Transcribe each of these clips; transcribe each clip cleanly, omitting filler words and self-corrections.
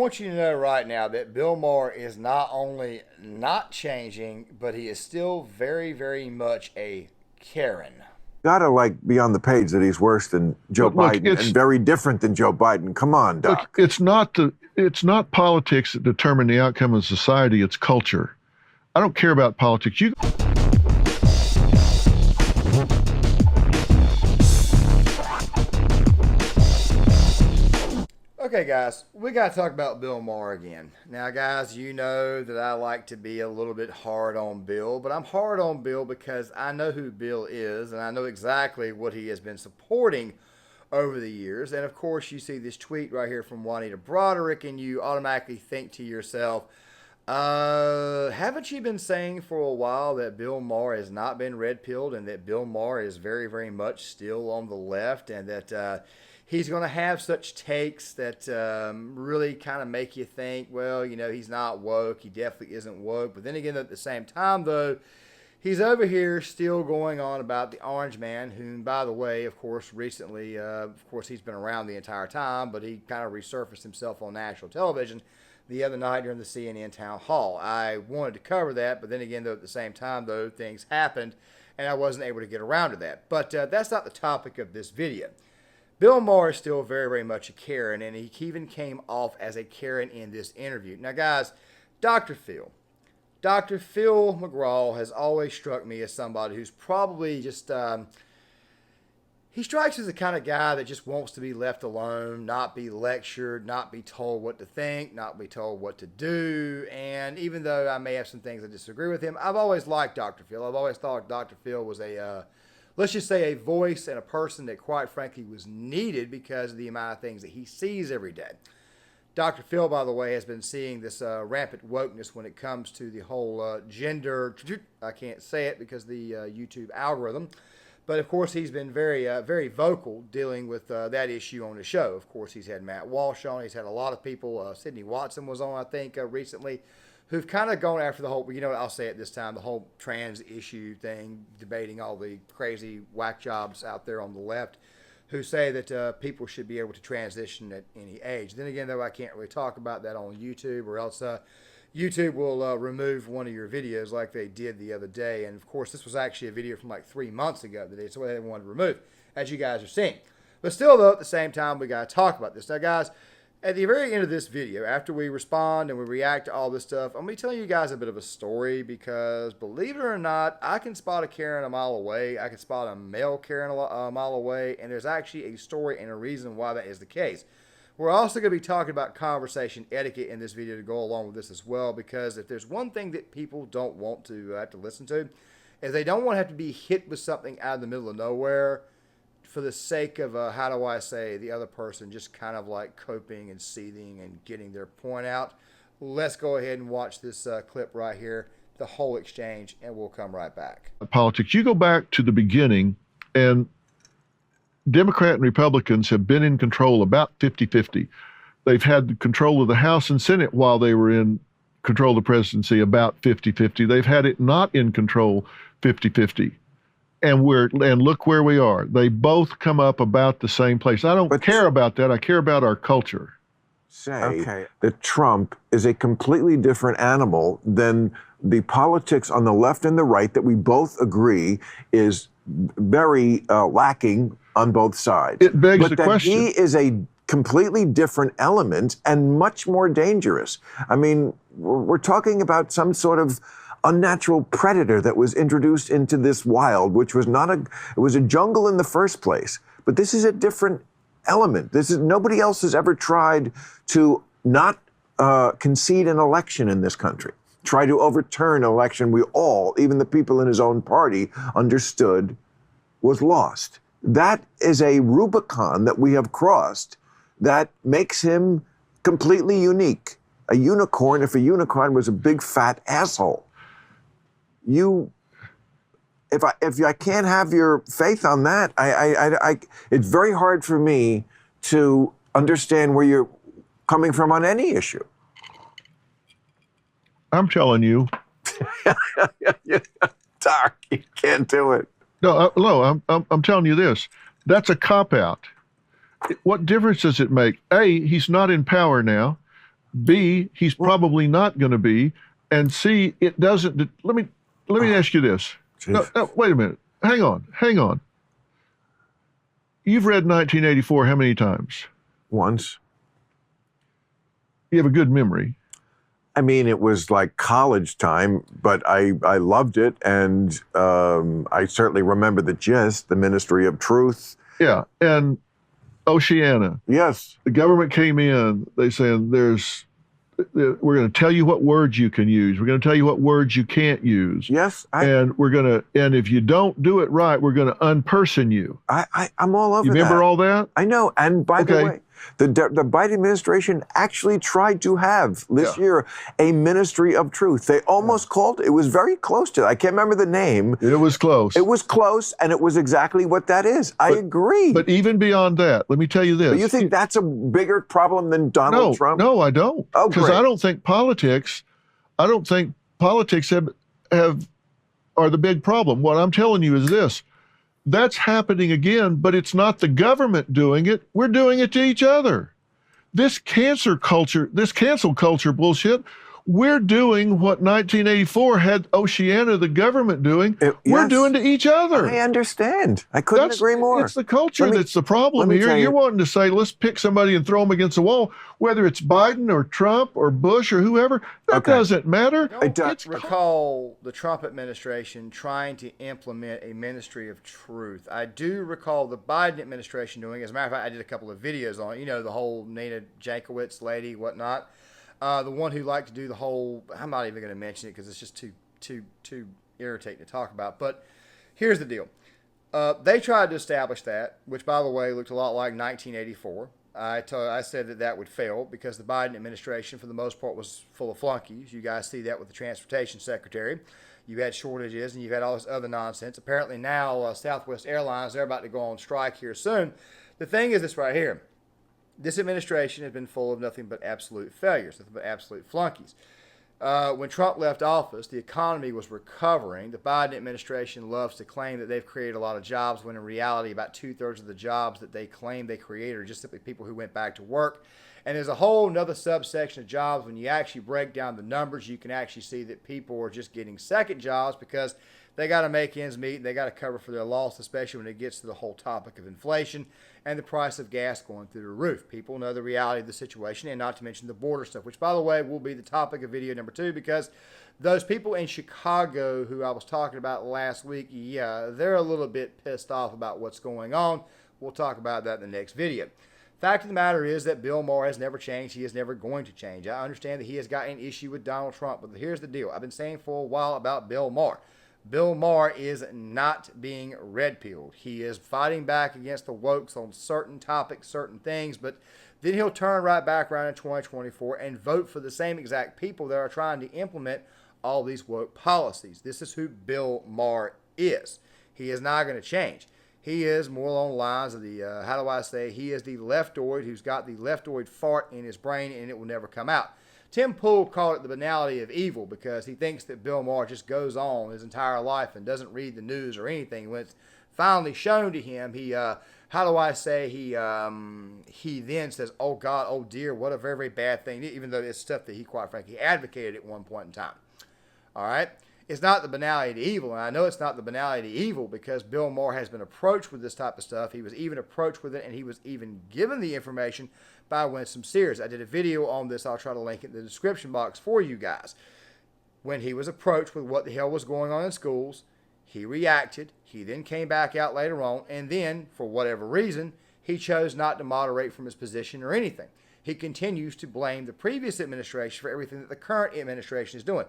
want you to know right now that Bill Maher is not only not changing, but he is still very, very much a Karen. Gotta be on the page that he's worse than Joe Biden and very different than Joe Biden. Come on, Doc. Look, it's not politics that determine the outcome of society. It's culture. I don't care about politics. Okay, guys, we got to talk about Bill Maher again. Now, guys, you know that I like to be a little bit hard on Bill, but I'm hard on Bill because I know who Bill is, and I know exactly what he has been supporting over the years. And, of course, you see this tweet right here from Juanita Broderick, and you automatically think to yourself, haven't you been saying for a while that Bill Maher has not been red-pilled and that Bill Maher is very, very much still on the left and that he's going to have such takes that really kind of make you think, well, you know, he's not woke. He definitely isn't woke. But then again, at the same time, though, he's over here still going on about the Orange Man, whom, by the way, of course, recently, he's been around the entire time, but he kind of resurfaced himself on national television the other night during the CNN town hall. I wanted to cover that, but then again, though, at the same time, though, things happened, and I wasn't able to get around to that. But that's not the topic of this video. Bill Maher is still very, very much a Karen, and he even came off as a Karen in this interview. Now, guys, Dr. Phil McGraw has always struck me as somebody who's probably just, he strikes as the kind of guy that just wants to be left alone, not be lectured, not be told what to think, not be told what to do. And even though I may have some things I disagree with him, I've always liked Dr. Phil. I've always thought Dr. Phil was let's just say a voice and a person that quite frankly was needed because of the amount of things that he sees every day. Dr. Phil, by the way, has been seeing this rampant wokeness when it comes to the whole gender, I can't say it because of the YouTube algorithm, but of course he's been very, very vocal dealing with that issue on the show. Of course, he's had Matt Walsh on, he's had a lot of people, Sydney Watson was on, I think, recently, who've kind of gone after the whole, you know what, I'll say it this time, the whole trans issue thing, debating all the crazy whack jobs out there on the left who say that people should be able to transition at any age. Then again, though, I can't really talk about that on YouTube or else YouTube will remove one of your videos like they did the other day. And, of course, this was actually a video from like 3 months ago that it's what they wanted to remove, as you guys are seeing. But still, though, at the same time, we got to talk about this. Now, guys, at the very end of this video, after we respond and we react to all this stuff, I'm going to tell you guys a bit of a story because, believe it or not, I can spot a Karen a mile away. I can spot a male Karen a mile away, and there's actually a story and a reason why that is the case. We're also going to be talking about conversation etiquette in this video to go along with this as well, because if there's one thing that people don't want to have to listen to, is they don't want to have to be hit with something out of the middle of nowhere for the sake of, how do I say, the other person just kind of like coping and seething and getting their point out. Let's go ahead and watch this clip right here, the whole exchange, and we'll come right back. Politics. You go back to the beginning, and Democrat and Republicans have been in control about 50-50. They've had control of the House and Senate while they were in control of the presidency about 50-50. They've had it not in control 50-50. And look where we are. They both come up about the same place. I don't care about that. I care about our culture. Say that Trump is a completely different animal than the politics on the left and the right that we both agree is very lacking on both sides. It begs the question. He is a completely different element and much more dangerous. I mean, we're talking about some sort of unnatural predator that was introduced into this wild, which was it was a jungle in the first place. But this is a different element. Nobody else has ever tried to not concede an election in this country, try to overturn an election we all, even the people in his own party, understood was lost. That is a Rubicon that we have crossed that makes him completely unique. A unicorn, if a unicorn was a big fat asshole. If I can't have your faith on that, it's very hard for me to understand where you're coming from on any issue. I'm telling you. Doc, you can't do it. No, I'm telling you this. That's a cop-out. What difference does it make? A, he's not in power now. B, he's probably not going to be, and C, it doesn't. Let me ask you this. No, wait a minute. Hang on. You've read 1984 how many times? Once. You have a good memory. I mean, it was like college time, but I loved it, and I certainly remember the gist, the Ministry of Truth. Yeah, and Oceana. Yes. The government came in. They said, we're going to tell you what words you can use. We're going to tell you what words you can't use. Yes. And if you don't do it right, we're going to unperson you. I'm all over You remember that. all that? I know. And by the Okay. way, the Biden administration actually tried to have this year a Ministry of Truth. They almost called it. It was very close to it. I can't remember the name. It was close. It was close, and it was exactly what that is. I agree. But even beyond that, let me tell you this. But you think that's a bigger problem than Donald Trump? No, I don't. Oh, because great. I don't think politics are the big problem. What I'm telling you is this. That's happening again, but it's not the government doing it. We're doing it to each other. This cancel culture bullshit, we're doing what 1984 had Oceana, the government, doing. We're Yes. doing to each other. I understand. I couldn't agree more. It's the culture that's the problem let me here. tell you- You're wanting to say, let's pick somebody and throw them against the wall, whether it's Biden or Trump or Bush or whoever. That doesn't matter. Don't recall the Trump administration trying to implement a Ministry of Truth. I do recall the Biden administration doing it. As a matter of fact, I did a couple of videos on it. You know, the whole Nina Jankowicz lady, whatnot. The one who liked to do the whole, I'm not even going to mention it because it's just too irritating to talk about. But here's the deal. They tried to establish that, which, by the way, looked a lot like 1984. I said that would fail because the Biden administration, for the most part, was full of flunkies. You guys see that with the transportation secretary. You had shortages and you've had all this other nonsense. Apparently now Southwest Airlines, they're about to go on strike here soon. The thing is this right here. This administration has been full of nothing but absolute failures, nothing but absolute flunkies. When Trump left office, the economy was recovering. The Biden administration loves to claim that they've created a lot of jobs, when in reality, about 2/3 of the jobs that they claim they created are just simply people who went back to work. And there's a whole nother subsection of jobs. When you actually break down the numbers, you can actually see that people are just getting second jobs because they got to make ends meet and they got to cover for their loss, especially when it gets to the whole topic of inflation and the price of gas going through the roof. People know the reality of the situation, and not to mention the border stuff, which, by the way, will be the topic of video number 2, because those people in Chicago who I was talking about last week, they're a little bit pissed off about what's going on. We'll talk about that in the next video. Fact of the matter is that Bill Maher has never changed. He is never going to change. I understand that he has got an issue with Donald Trump, but here's the deal. I've been saying for a while about Bill Maher. Bill Maher is not being red-pilled. He is fighting back against the wokes on certain topics, certain things, but then he'll turn right back around in 2024 and vote for the same exact people that are trying to implement all these woke policies. This is who Bill Maher is. He is not going to change. He is more along the lines of the, he is the leftoid who's got the leftoid fart in his brain and it will never come out. Tim Pool called it the banality of evil because he thinks that Bill Maher just goes on his entire life and doesn't read the news or anything. When it's finally shown to him, he then says, oh God, oh dear, what a very, very bad thing, even though it's stuff that he, quite frankly, advocated at one point in time. All right? It's not the banality of evil, and I know it's not the banality of evil because Bill Maher has been approached with this type of stuff. He was even approached with it, and he was even given the information by Winston Sears. I did a video on this. I'll try to link it in the description box for you guys. When he was approached with what the hell was going on in schools, he reacted. He then came back out later on, and then, for whatever reason, he chose not to moderate from his position or anything. He continues to blame the previous administration for everything that the current administration is doing.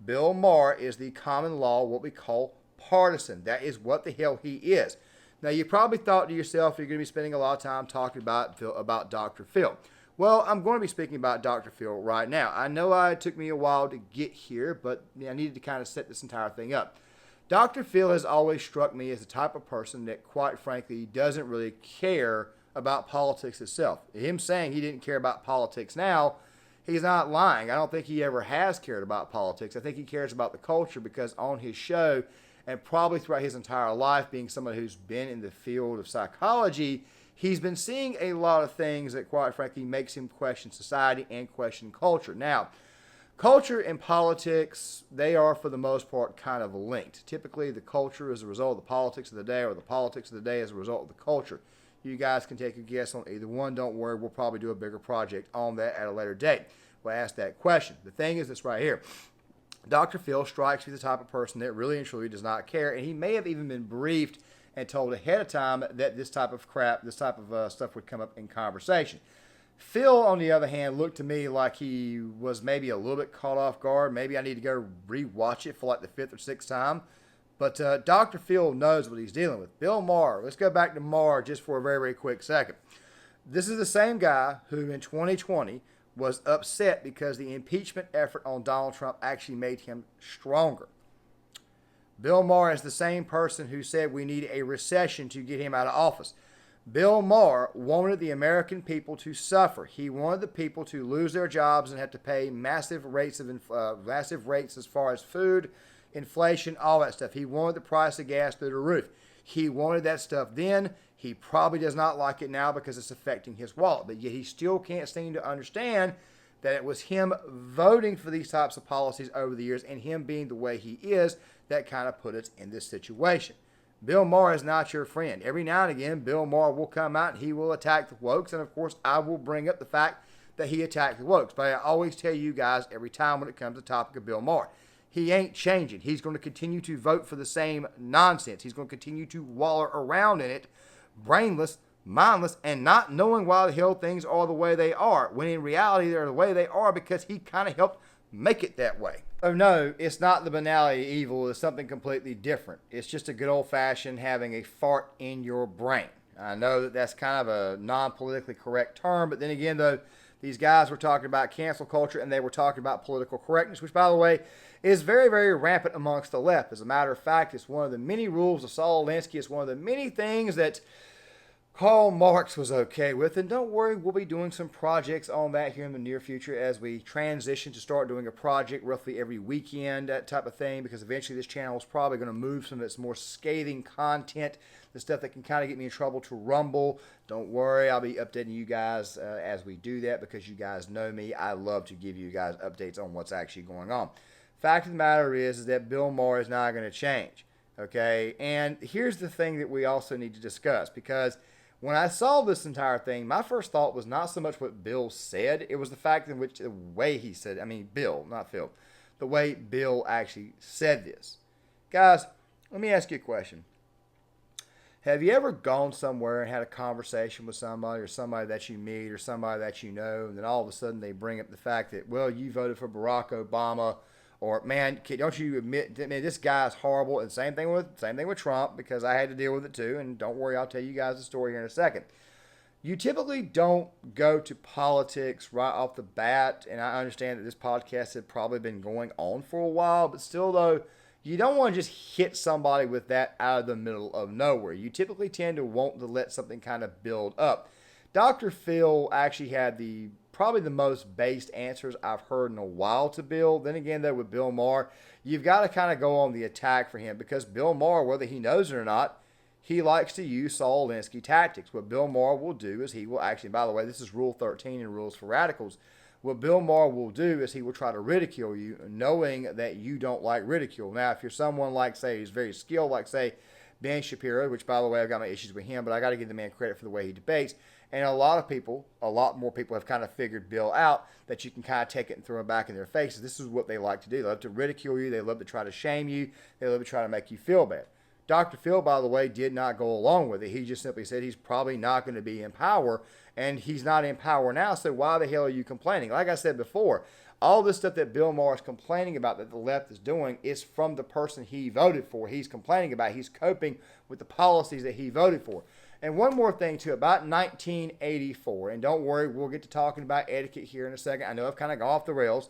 Bill Maher is the common law, what we call partisan. That is what the hell he is. Now, you probably thought to yourself, you're going to be spending a lot of time talking about Dr. Phil. Well, I'm going to be speaking about Dr. Phil right now. I know it took me a while to get here, but I needed to kind of set this entire thing up. Dr. Phil has always struck me as the type of person that, quite frankly, doesn't really care about politics itself. Him saying he didn't care about politics now, he's not lying. I don't think he ever has cared about politics. I think he cares about the culture because on his show, and probably throughout his entire life, being someone who's been in the field of psychology, he's been seeing a lot of things that, quite frankly, makes him question society and question culture. Now, culture and politics, they are, for the most part, kind of linked. Typically, the culture is a result of the politics of the day, or the politics of the day is a result of the culture. You guys can take a guess on either one. Don't worry, we'll probably do a bigger project on that at a later date. We'll ask that question. The thing is this right here. Dr. Phil strikes me the type of person that really and truly does not care, and he may have even been briefed and told ahead of time that this type of crap, this type of stuff would come up in conversation. Phil, on the other hand, looked to me like he was maybe a little bit caught off guard. Maybe I need to go rewatch it for like the fifth or sixth time. But Dr. Phil knows what he's dealing with. Bill Maher, let's go back to Maher just for a very, very quick second. This is the same guy who in 2020 was upset because the impeachment effort on Donald Trump actually made him stronger. Bill Maher is the same person who said we need a recession to get him out of office. Bill Maher wanted the American people to suffer. He wanted the people to lose their jobs and have to pay massive rates as far as food, inflation, all that stuff. He wanted the price of gas through the roof. He wanted that stuff then. He probably does not like it now because it's affecting his wallet. But yet he still can't seem to understand that it was him voting for these types of policies over the years and him being the way he is that kind of put us in this situation. Bill Maher is not your friend. Every now and again, Bill Maher will come out and he will attack the wokes. And of course, I will bring up the fact that he attacked the wokes. But I always tell you guys every time when it comes to the topic of Bill Maher, he ain't changing. He's going to continue to vote for the same nonsense. He's going to continue to waller around in it, brainless, mindless, and not knowing why the hell things are the way they are, when in reality they're the way they are because he kind of helped make it that way. Oh no, it's not the banality of evil. It's something completely different. It's just a good old-fashioned having a fart in your brain. I know that that's kind of a non-politically correct term, but then again, though, these guys were talking about cancel culture and they were talking about political correctness, which, by the way, is very, very rampant amongst the left. As a matter of fact, it's one of the many rules of Saul Alinsky. It's one of the many things that Karl Marx was okay with. And don't worry, we'll be doing some projects on that here in the near future as we transition to start doing a project roughly every weekend, that type of thing, because eventually this channel is probably going to move some of its more scathing content, the stuff that can kind of get me in trouble, to Rumble. Don't worry, I'll be updating you guys as we do that, because you guys know me. I love to give you guys updates on what's actually going on. Fact of the matter is that Bill Maher is not going to change, okay? And here's the thing that we also need to discuss, because when I saw this entire thing, my first thought was not so much what Bill said. It was the fact in which, the way he said it. I mean, Bill, not Phil. The way Bill actually said this. Guys, let me ask you a question. Have you ever gone somewhere and had a conversation with somebody, or somebody that you meet, or somebody that you know, and then all of a sudden they bring up the fact that, well, you voted for Barack Obama, or, man, don't you admit, man, this guy's horrible. And same thing with Trump, because I had to deal with it too. And don't worry, I'll tell you guys the story here in a second. You typically don't go to politics right off the bat. And I understand that this podcast had probably been going on for a while, but still, though, you don't want to just hit somebody with that out of the middle of nowhere. You typically tend to want to let something kind of build up. Dr. Phil actually had probably the most based answers I've heard in a while to Bill. Then again, though, with Bill Maher, you've got to kind of go on the attack for him, because Bill Maher, whether he knows it or not, he likes to use Saul Alinsky tactics. What Bill Maher will do is he will actually, by the way, this is Rule 13 in Rules for Radicals. What Bill Maher will do is he will try to ridicule you, knowing that you don't like ridicule. Now, if you're someone like, say, who's very skilled, like, say, Ben Shapiro, which, by the way, I've got my issues with him, but I got to give the man credit for the way he debates. And a lot more people have kind of figured Bill out, that you can kind of take it and throw it back in their faces. This is what they like to do. They love to ridicule you. They love to try to shame you. They love to try to make you feel bad. Dr. Phil, by the way, did not go along with it. He just simply said he's probably not going to be in power, and he's not in power now, so why the hell are you complaining? Like I said before, all this stuff that Bill Maher is complaining about that the left is doing is from the person he voted for. He's complaining about. He's coping with the policies that he voted for. And one more thing, too, about 1984, and don't worry, we'll get to talking about etiquette here in a second. I know I've kind of gone off the rails.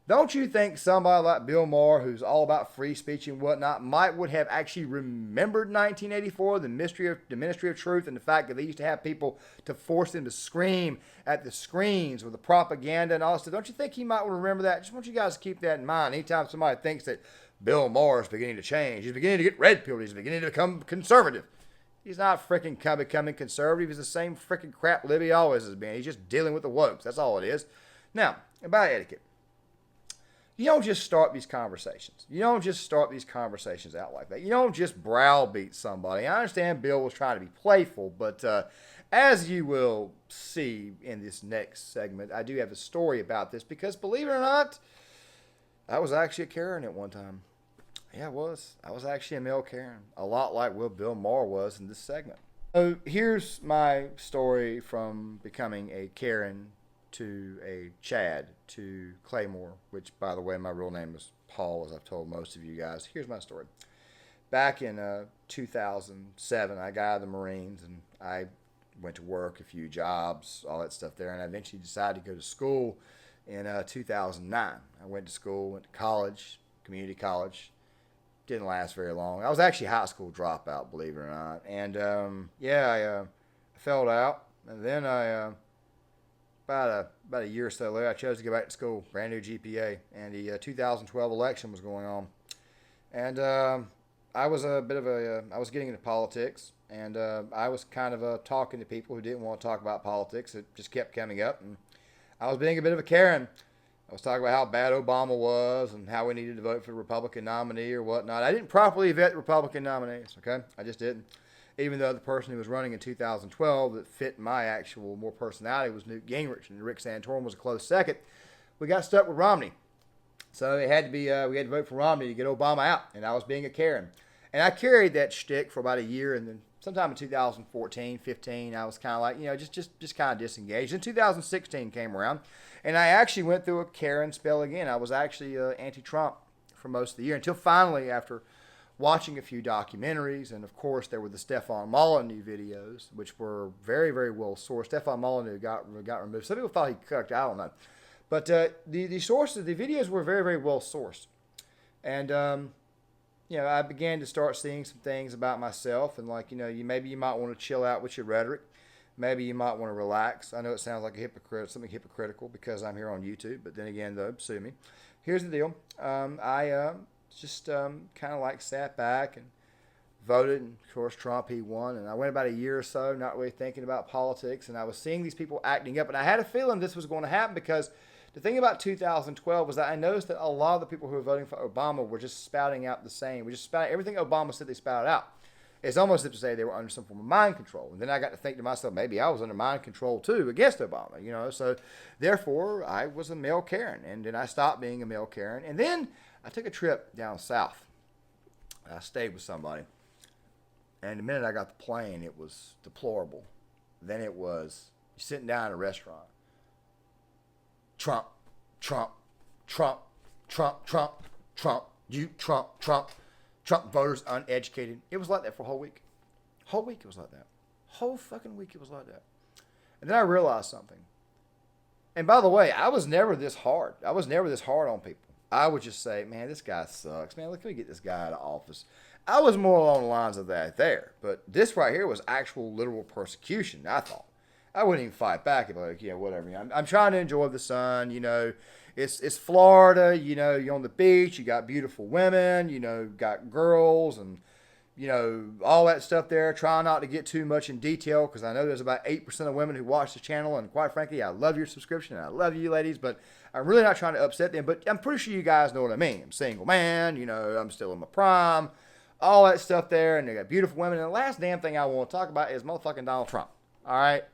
Don't you think somebody like Bill Maher, who's all about free speech and whatnot, would have actually remembered 1984, the Ministry of Truth, and the fact that they used to have people to force them to scream at the screens with the propaganda and all that stuff? Don't you think he might remember that? Just want you guys to keep that in mind. Anytime somebody thinks that Bill Maher is beginning to change, he's beginning to get red pilled, he's beginning to become conservative, He's not freaking becoming conservative. He's the same freaking crap Libby always has been. He's just dealing with the wokes. That's all it is. Now, about etiquette. You don't just start these conversations. You don't just start these conversations out like that. You don't just browbeat somebody. I understand Bill was trying to be playful, but as you will see in this next segment, I do have a story about this because, believe it or not, I was actually a Karen at one time. Yeah, I was. I was actually a male Karen, a lot like Bill Maher was in this segment. So here's my story from becoming a Karen to a Chad to Claymore, which, by the way, my real name is Paul, as I've told most of you guys. Here's my story. Back in 2007, I got out of the Marines, and I went to work, a few jobs, all that stuff there, and I eventually decided to go to school in 2009. I went to school, went to college, community college. Didn't last very long. I was actually a high school dropout, believe it or not. And, I failed out, and then about a year or so later, I chose to go back to school, brand new GPA, and the 2012 election was going on, and I was I was getting into politics, and I was kind of talking to people who didn't want to talk about politics. It just kept coming up, and I was being a bit of a Karen. I was talking about how bad Obama was and how we needed to vote for the Republican nominee or whatnot. I didn't properly vet the Republican nominees, okay? I just didn't. Even though the person who was running in 2012 that fit my actual more personality was Newt Gingrich, and Rick Santorum was a close second, we got stuck with Romney. So it had to be we had to vote for Romney to get Obama out, and I was being a Karen. And I carried that shtick for about a year, and then sometime in 2014, 15, I was kind of like, just kind of disengaged. Then 2016 came around, and I actually went through a Karen spell again. I was actually anti-Trump for most of the year until finally, after watching a few documentaries, and of course there were the Stefan Molyneux videos, which were very, very well sourced. Stefan Molyneux got removed. Some people thought he cooked, I don't know. But the sources, the videos were very, very well sourced. And, I began to start seeing some things about myself, and maybe you might want to chill out with your rhetoric. Maybe you might want to relax. I know it sounds like a hypocrite, something hypocritical because I'm here on YouTube, but then again, though, sue me. Here's the deal. I just kind of sat back and voted, and of course Trump, he won, and I went about a year or so not really thinking about politics, and I was seeing these people acting up, and I had a feeling this was going to happen because the thing about 2012 was that I noticed that a lot of the people who were voting for Obama were just spouting out the same. We just spouting everything Obama said, they spouted out. It's almost as if to say they were under some form of mind control. And then I got to think to myself, maybe I was under mind control too against Obama, So therefore, I was a male Karen, and then I stopped being a male Karen, and then I took a trip down south. I stayed with somebody. And the minute I got the plane, it was deplorable. Then it was sitting down at a restaurant. Trump, Trump, Trump, Trump, Trump, Trump, you, Trump, Trump, Trump voters uneducated. It was like that for a whole week. Whole week it was like that. Whole fucking week it was like that. And then I realized something. And by the way, I was never this hard. I was never this hard on people. I would just say, man, this guy sucks. Man, let me get this guy out of office. I was more along the lines of that there. But this right here was actual literal persecution, I thought. I wouldn't even fight back. I'd be like, yeah, whatever. I'm trying to enjoy the sun, It's Florida, you're on the beach. You got beautiful women, got girls and, all that stuff there. Try not to get too much in detail because I know there's about 8% of women who watch the channel. And quite frankly, I love your subscription. And I love you ladies, but I'm really not trying to upset them. But I'm pretty sure you guys know what I mean. I'm a single man, I'm still in my prime, all that stuff there. And they got beautiful women. And the last damn thing I want to talk about is motherfucking Donald Trump. All right.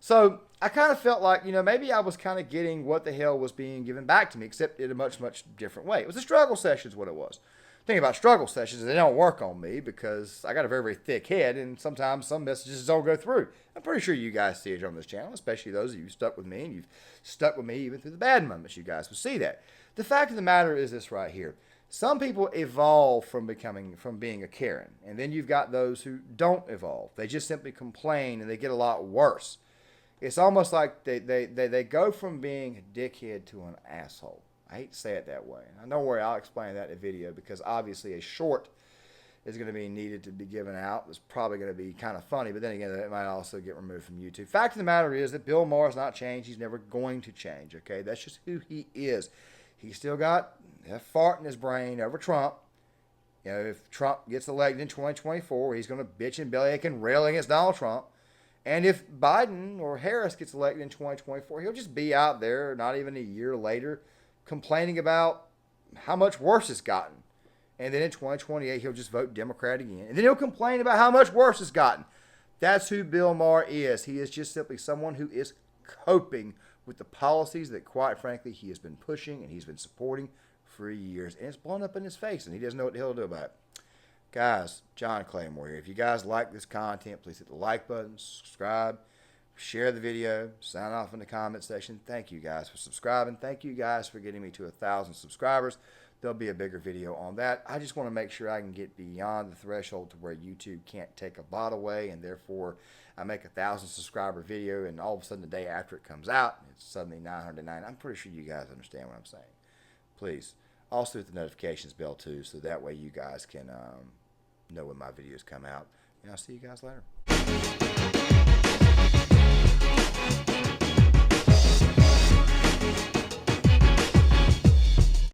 So I kind of felt like, maybe I was kind of getting what the hell was being given back to me, except in a much, much different way. It was a struggle session is what it was. The thing about struggle sessions is they don't work on me because I got a very, very thick head, and sometimes some messages don't go through. I'm pretty sure you guys see it on this channel, especially those of you who stuck with me, and you've stuck with me even through the bad moments. You guys will see that. The fact of the matter is this right here. Some people evolve from being a Karen, and then you've got those who don't evolve. They just simply complain, and they get a lot worse. It's almost like they go from being a dickhead to an asshole. I hate to say it that way. And don't worry, I'll explain that in a video because obviously a short is going to be needed to be given out. It's probably going to be kind of funny, but then again, it might also get removed from YouTube. Fact of the matter is that Bill Maher has not changed. He's never going to change, okay? That's just who he is. He's still got that fart in his brain over Trump. You know, if Trump gets elected in 2024, he's going to bitch and bellyache and rail against Donald Trump. And if Biden or Harris gets elected in 2024, he'll just be out there, not even a year later, complaining about how much worse it's gotten. And then in 2028, he'll just vote Democrat again. And then he'll complain about how much worse it's gotten. That's who Bill Maher is. He is just simply someone who is coping with the policies that, quite frankly, he has been pushing and he's been supporting for years. And it's blown up in his face, and he doesn't know what the hell to do about it. Guys, John Claymore here. If you guys like this content, please hit the like button, subscribe, share the video, sign off in the comment section. Thank you guys for subscribing. Thank you guys for getting me to 1,000 subscribers. There'll be a bigger video on that. I just want to make sure I can get beyond the threshold to where YouTube can't take a bot away, and therefore I make 1,000 subscriber video, and all of a sudden the day after it comes out, it's suddenly 909. I'm pretty sure you guys understand what I'm saying. Please also hit the notifications bell too, so that way you guys can know when my videos come out. And I'll see you guys later.